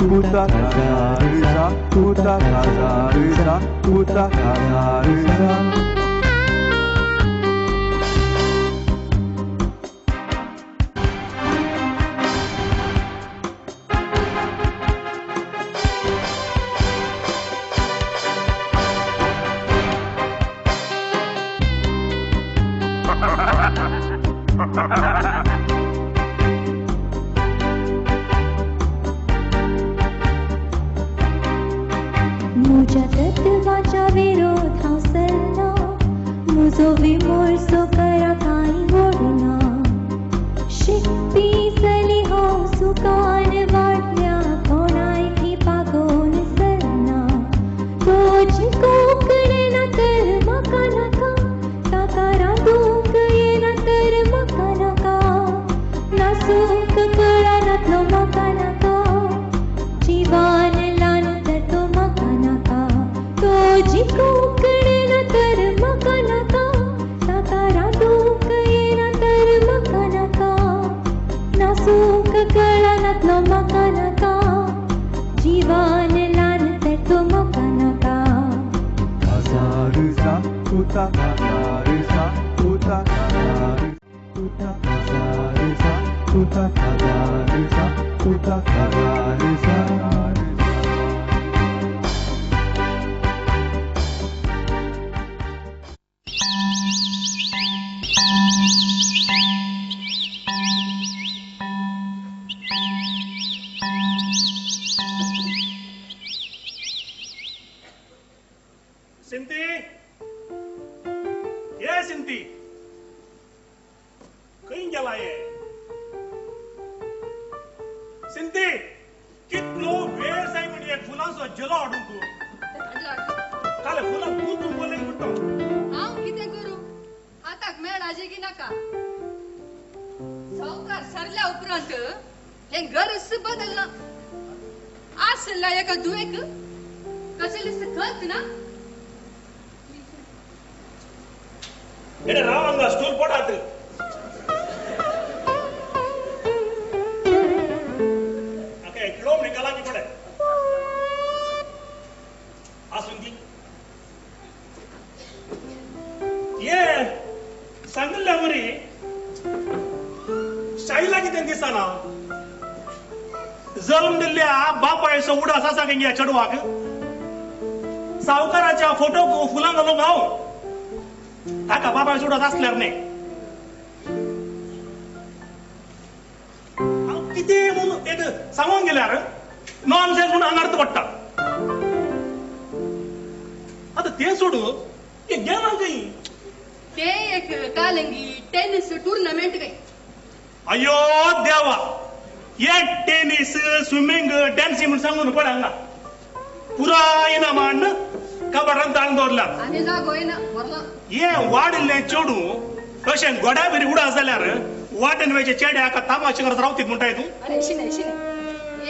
puta casa rıza, puta casa rıza, puta casa rıza. मुजतत्वाचा विरोध हावसरना मुजो विमोर्सो करा काई वडना शिकपी चली हांव सुकान वाटल्या कोणायकी पागोन सरना तुजी कोंकणी ना तर म्हाका नाका ताका रांदूंक येना तर म्हाका नाका नासूंक कळनातलो म्हाका नाका जिवान तुजी कोंकणी ना तर म्हाका नाका ताका रांदूंक येना तर म्हाका नाका नासूंक कळनातलो म्हाका नाका जिवान ल्हान तर तो म्हाका नाका Casa rıza, puta casa rıza, puta casa rıza, puta casa rıza, puta casa rıza, puta casa rıza. सिंती ये सिंती खंय गेला ये सिंती कितलो वेळ जाय म्हण एक फुलांचो जलो हाडून तूं काले फुलां तूं बोले म्हणटा हांव कितें करूं आताक मेळ आजे की नाका सावकार सरल्या उपरांत हे घरच बदलना आसला एका दुयेक कसलीच खत ना एडे रावंगा स्टूल पडात ओके किडो निकाला की पडे आसुंदी ये सांगल्या मरी शाईला कितें दिसना जल्म दिल्ल्या बापायचो उडास आसा काय या चेडवाक सावकाराच्या फोटोक फुलां घालूंक हांव ताका बाबा सोडत असल्यार नाही किती म्हणून एक सांगून गेल्यार नॉन सेन्स म्हणून अंगार्थ पडटा आता ते सोडू एक गेम काही ते एक कालंगी टेनिस टूर्नामेंट काही अयो देवा ये टेनिस स्विमिंग डान्सिंग म्हणून सांगून पड हांगा पुरा इनामान कबड्डान ताण दवरल्यात आनी जागो येना वरना ये वाडिल्ले चेडू अशें गोड्या बरी उडा जाल्यार वाटेन वेचे चेड्याक तामाशे करत रावतीत म्हणटाय तूं अरे शिने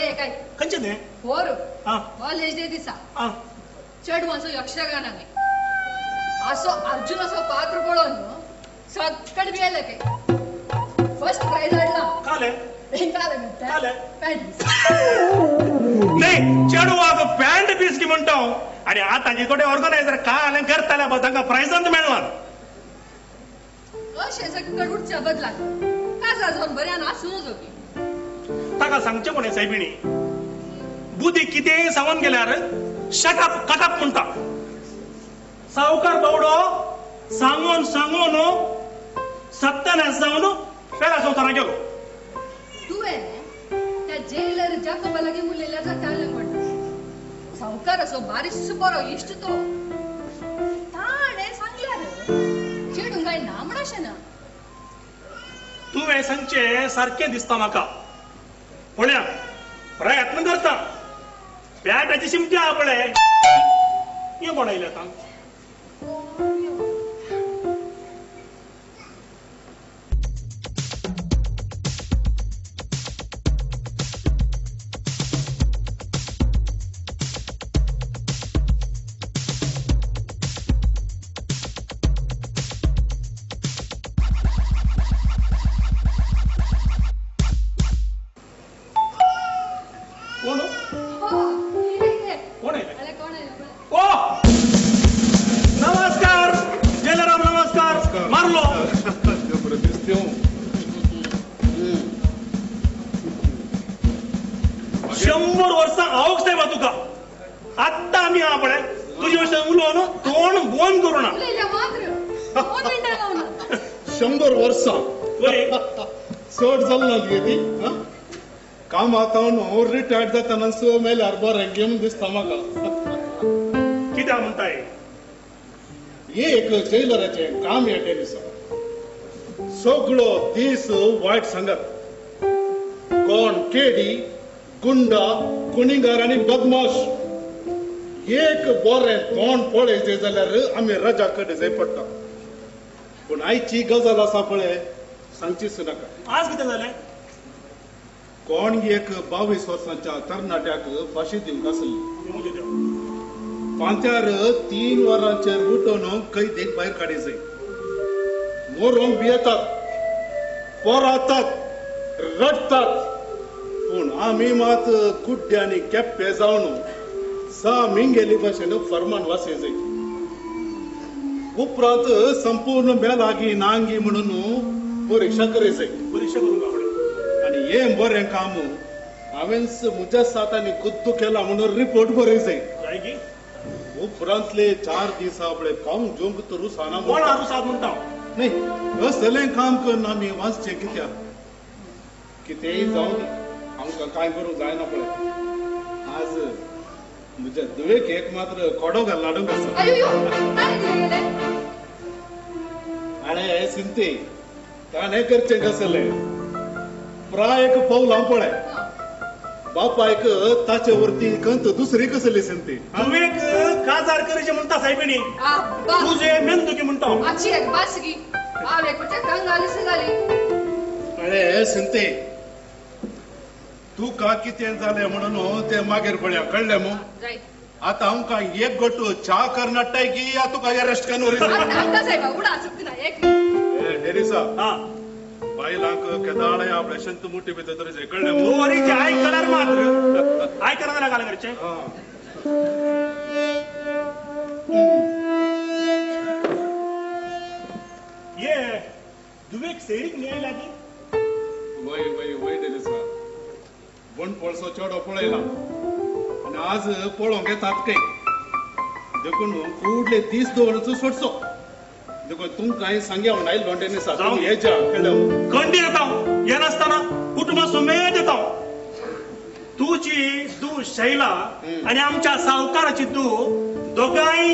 ये काय खंयचें तें होर आं कॉलेज डे दिसा आं चेडवांचो यक्षगानांनी असो अर्जुन असो पात्र पळोवन सकट गेले काय फर्स्ट प्राइज हाडला काले काले नाही चेडवाक पॅन्ट पीस की म्हणटा आणि आतांचे थोडे ऑर्गनायझर काय करताले बा तांकां प्रायजांच मेळना अशें सकट उठच्या बदलाक काजा जावन बऱ्यान आसूं जोगी ताका सांगचें कोणे सायबिणी बुद्धी कितेंय सांगून गेल्यार शटअप कटअप म्हणटा सावकार बावडो सांगून सांगून सत्यानाश जावन फेला संवसाराक गेलो तुवें त्या जेलर जाकोबा लागीं उलयल्यार जातालें म्हणटा सावकार असो बारीकसो बरो इश्ट तो ताणें सांगल्यार चेडूं काय नामणाशें ना तुवें सांगचें सारकें दिसता म्हाका पळया प्रयत्न करता पॅटाची शिमटी आहा पळय हें कोण आयलें आतां कोण हो इकडे कोण आहे अरे कोण आहे ओ नमस्कार जयराम नमस्कार मारलो शंभर वर्ष आवक साहेब तुका आत्ता आम्ही आपण तुझी वर्ष उलो नो तोंड बोन करू ना मुलीला मात्र 2 मिनिटं लावून 100 वर्षा चड जाल्ला ती काम आतां रिटायर्ड जाताना सो मेल्यार बरें गेम दिसता म्हाका कित्याक म्हणटाय हे एक जेलराचे काम या टेनिसा सगळो दीस वायट सांगत कोण केडी गुंडा गुन्हेगार आनी बदमाश एक बरें तोंड पळयचें जाल्यार आमी राजा कडेन जाय पडटा पूण आयची गजाल आसा पळय सांगचीच नाका आज कितें जालें कोण एक 22 वर्सांच्या तरणाट्याक फाशी दिवंक आसली पांत्यार 3 वरांचेर उठोवन कैदेक भायर काडी जाय मोरोंक भियेतात पोरातात रडतात पूण आमी मात कुड्डे आनी केप्पे जावन मिंगेली भाशेन फर्मान वासे जाय उपरांत संपूर्ण बेलागी नांगी म्हणून परीक्षा करे जाय परीक्षा करूंक आवडे आणि हे बरें काम हांवें म्हज्या सातांनी खुद्द केला म्हणून रिपोर्ट बरे जाय जाय की उपरांतले 4 दीस आपले काम जोंक तर साना कोण हारू साथ म्हणटा नाही असलें काम करून आमी वाचचें कित्याक कितेंय जावं दी आमकां कांय करूंक जायना पळय आज म्हज्या दुवेक एक मात्र कोडो घालनाडूंक आसा अयो काय गेले आणे सिंते ताणें करचें कसलें प्रायक पावल हांव पळय बापायक ताचे वरती कंत दुसरी कसली सिंते तुवेक काजार करचे म्हणटा साहेबिणी आब्बा तुझे मेंदुकी म्हणटा आची एक बासगी आवे कुठे कंगाली सगाली अरे सिंते तू का कितें जालें म्हणून ते मागीर पळया कळ्ळें मू जाय आता आमकां एक गोटो चा करनाटाय की या तुका अरेस्ट करून आता साहेब उडा चुकना एक डेरिसा हा बायलांक केदाळे आपल्या शंत मुठी भितर तरी कळ्ळें मू मोरीचे आय कलर मात्र आय कलर ना घाल करचे ये दुवेक सेरीक न्याय लागी वय वय वय डेरिसा बंड पळसो चेडो पळयला आनी आज पळोवंक येतात काय देखून फुडले दीस दवरचो सोडचो देखून तुमकां सांग्या म्हणून आयलो डेरिसा जावं. तुम्ही हेच्या कळ्ळें खंडी येता ये नासतना कुटुंब समेत येता तुझी तू शैला आणि आमच्या सावकाराची तू दोघांय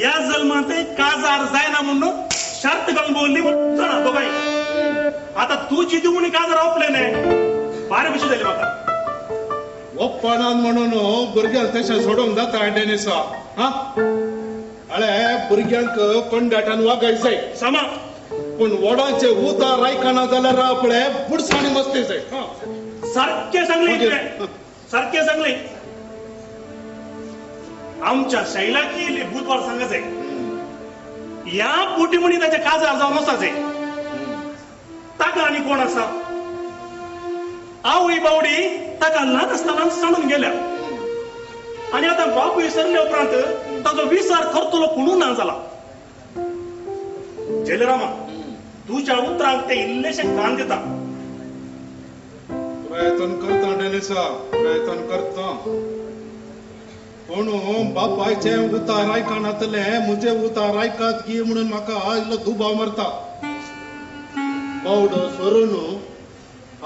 या जन्मात काजार जायना म्हणून शर्त घालून बोलली चला दोघांय आता तुझी तू म्हणी काजार ओपले नाही बारा विषय झाले म्हाका ओप्पणान म्हणून भुरग्यांक तशें सोडूंक जाता डेनिसा हा अळे भुरग्यांक कोंडाटान वागाय जाय समा पूण वडांचे उतार आयकना जाल्यार आपले बुडसाणी मस्ती जाय सारखे सांगले तुवें सारखे सांगले आमच्या शैलाकी इल्ली बुधवार सांगा जाय या पोटी म्हणी ताचे काजार जावन वचाचे ताका आनी कोण आसा आवय बावडी ताका ल्हान आसतना सांडून गेल्या आणि आता बाप विसरले उपरांत ताचो विसर करतलो कोणूच ना जाला जयरामा तुझ्या उतराक ते इल्लेशे कान दिता प्रयत्न करता डेनिसा प्रयत्न करता पूण बापायचे उतार आयकनातले म्हजे उतार आयकात की म्हणून म्हाका इल्लो दुबाव मारता बावडो सरून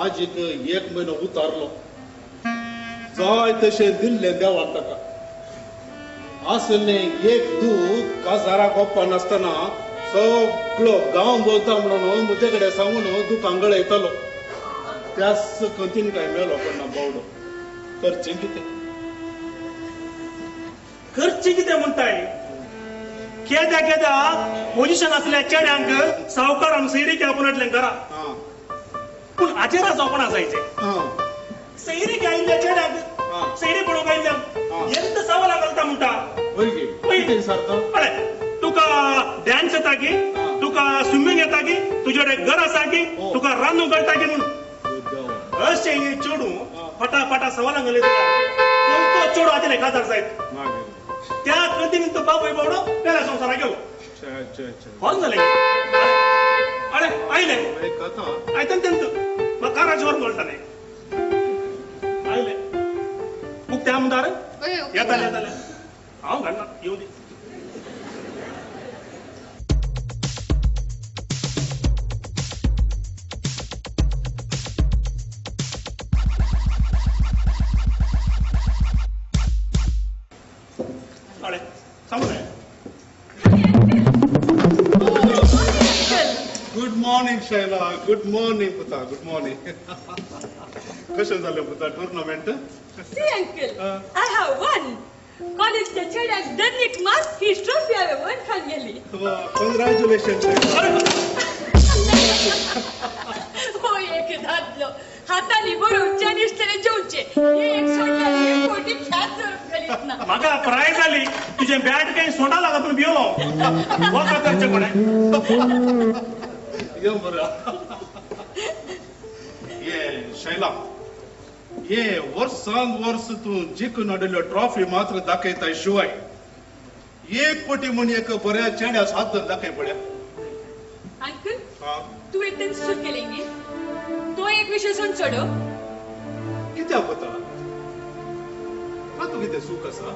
आजीक 1 म्हयनो उतारलो जाय तशें दिल्लें देवान ताका आसलें एक दूख काजाराक ओप्पा नासतना सगळो गांव बोलता म्हणून म्हजे कडेन सांगून दुखांगळ येतालो त्याच कंतीन काय मेलो पण ना बावडो करचें कितें करचें कितें म्हणटाय केद्या केद्या पोजिशन असल्या चेड्यांक सावकारान सैरीक आपणटलें करा पूण हाचेर जावपणा जायचे सैरीक आयिल्ल्या चेड्यांक सैरी पळोवंक आयिल्ल्या ఎంత सवाल घालता म्हणटा कितें सारतो अरे तुका डान्स येता की तुका स्विमिंग येता की तुजे कडेन घर आसा की तुका रांदूंक कळटा की म्हणून अशें हे चेडू फटाफटा सवाल गेले कोणतो चोड आदिले खासदार साहेब त्या कृतीने तो बाप बावडो त्याला संसारा गेलो होऊन झाले अरे आईले आयतन त्यांचं मग काराजीवर बोलता नाही आईले मग त्या आमदार येताले हाव घालणार येऊ दे good morning Shaila good morning पुता गुड मॉर्निंग कशें जालें पुता tournament See, uncle, I have won. College the child has done it, mas. His trophy I have won, finally. Congratulations. Oh, एक धातलो. हाताने बरोबर चानिस्टरे जेवचे. हे एक सोडला एक कोटी 70 गलीत ना. मागा प्राइज आली तुझे बॅट काही सोडा लागत पण बियो वका करचे कोणे ये बरा ये शैला ये वर्सान वर्स तू जिखून हाडिल्लो ट्रॉफी मात्र दाखयता शिवाय 1 कोटी म्हण एक बऱ्या चेड्यास हात धरून दाखय पड्या अंकल तू एकदम सुट केलेंगे तो एक विषय सुन सोडो कित्याक पता तू कितें सूख आसा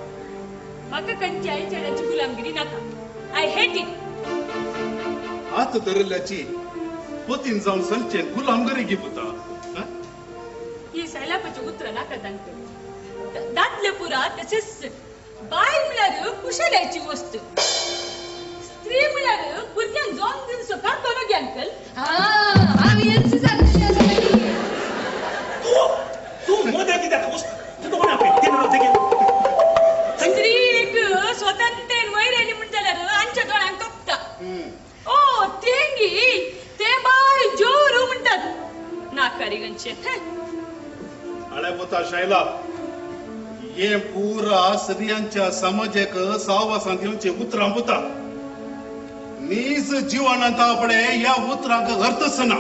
म्हाका खंयच्याय चेड्याची गुलामगिरी नाका आय हेट इट हात धरल्याची पोतीन जावन सांगचे गुलामगिरी घे पुता ही सैलापाची उतर नाकात अंकल दातले पुरा तसेच बाय म्हळ्यार कुशल्याची वस्त स्त्री म्हळ्यार भुरग्यांक जावन दिन सकाळ करू गे अंकल तू मध्ये कित्याक तू कोण आपली तीन रोज देखील स्त्री एक स्वतंत्र वैरेली म्हण जाल्यार आमच्या दोळ्यांक कपता ओ तेंगी ते बाय जोरू म्हणटात नाकारी गंचे अरे पुता शैला ये पूरा स्त्रियांच्या समाजाक सावासांत येवचे उतरां पुता नीज जीवनांत आपणे ह्या उतरांक अर्थच ना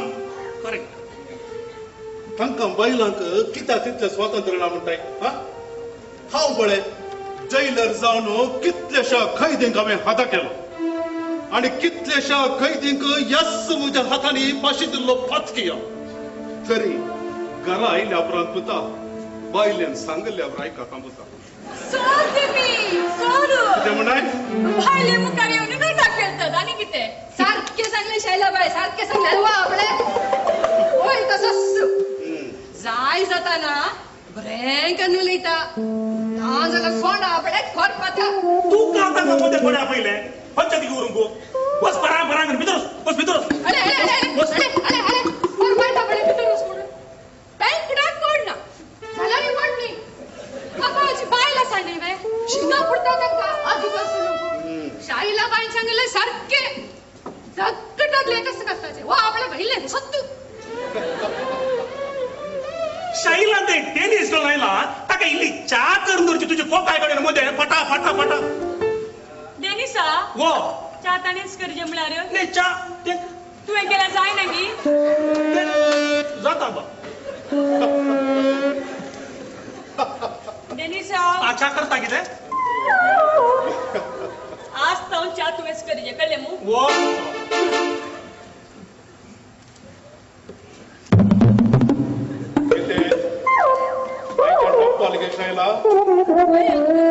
तांकां बायलांक कित्याक तितलें स्वातंत्र्य ना म्हणटाय हांव पळय जैलर जावन कितलेशा कैदींक हांवें हाता केलो आनी कितलेशा कैदींक यस म्हज्या हातांनी फाशी दिल्लो फातकिया तरी घरा आयल्या उपरांत पुता बायलेन सांगल्या रायका पुता कितें म्हणाय भायले मुखार येवन नाटक करतात आनी कितें सारखे सांगले शैलाबाई सारखे सांगले वा आपले होय तसंच जाय जाताना बरें करून उलयता ना जाल्यार सोंड आपणे खोरपाता तू का ताका मध्ये पड्या पहिले पंचायती करून गो बस परांग भितरस बस भितरस अरे खोरपायता आपणे भितरच म्हणून बँकडाक कोण ना जाल्यार म्हणनी काकाची बायला सांगली वे शिंगा पडता ताका आधी शाईला बाई सांगले सारखे जगटातले कसं करताचे वा आपल्या बहिले सत्तू शाईला ते टेनिस लायला ताका इल्ली चा करून दरची तुझे कोकाय कडेन मध्ये फटा फटा फटा डेनिसा वो चा ताणेच करजे म्हळ्यार ने चा ते तुवें केल्या जाय ना गी जाता बा डेनिसा आचा करता कितें आज तावन चा तुवेंच करजे कळ्ळें मू वो कितें बायका टप्पाल गे शैला होय अंकल